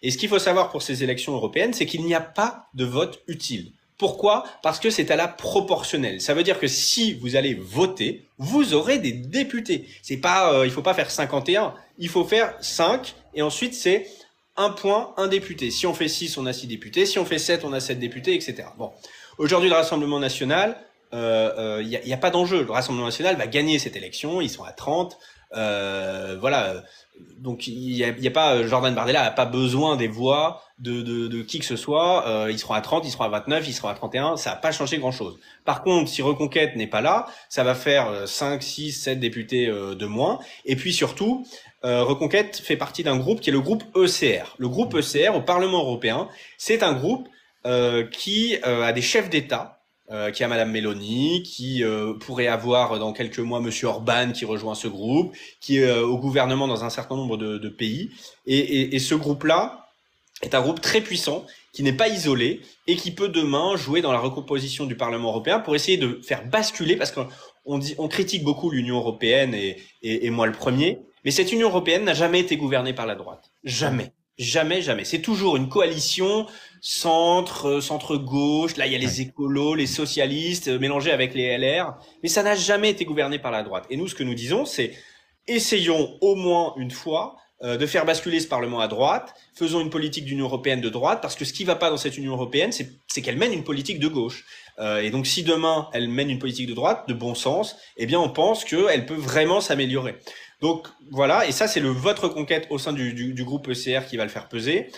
Et ce qu'il faut savoir pour ces élections européennes, c'est qu'il n'y a pas de vote utile. Pourquoi? Parce que c'est à la proportionnelle. Ça veut dire que si vous allez voter, vous aurez des députés. C'est pas, il faut pas faire 51, il faut faire 5, et ensuite c'est un point, un député. Si on fait 6, on a 6 députés. Si on fait 7, on a 7 députés, etc. Bon. Aujourd'hui, le Rassemblement national, y a pas d'enjeu. Le Rassemblement national va gagner cette élection. Ils sont à 30. Voilà. Donc, il y a pas, Jordan Bardella a pas besoin des voix de qui que ce soit. Ils seront à 30, ils seront à 29, ils seront à 31. Ça n'a pas changé grand chose. Par contre, si Reconquête n'est pas là, ça va faire 5, 6, 7 députés de moins. Et puis surtout, Reconquête fait partie d'un groupe qui est le groupe ECR. Le groupe ECR au Parlement européen, c'est un groupe qui a des chefs d'État, qui a Madame Meloni, qui pourrait avoir dans quelques mois Monsieur Orban qui rejoint ce groupe, qui est au gouvernement dans un certain nombre de pays. Et ce groupe-là est un groupe très puissant, qui n'est pas isolé et qui peut demain jouer dans la recomposition du Parlement européen pour essayer de faire basculer, parce qu'on critique beaucoup l'Union européenne et moi le premier, mais cette Union européenne n'a jamais été gouvernée par la droite. Jamais. Jamais, jamais. C'est toujours une coalition centre-gauche. Là, il y a les Ouais. écolos, les socialistes mélangés avec les LR. Mais ça n'a jamais été gouverné par la droite. Et nous, ce que nous disons, c'est essayons au moins une fois de faire basculer ce Parlement à droite. Faisons une politique d'Union européenne de droite, parce que ce qui va pas dans cette Union européenne, c'est qu'elle mène une politique de gauche. Et donc, si demain elle mène une politique de droite, de bon sens, eh bien, on pense qu'elle peut vraiment s'améliorer. Donc voilà, et ça c'est le vote Reconquête au sein du groupe ECR qui va le faire peser.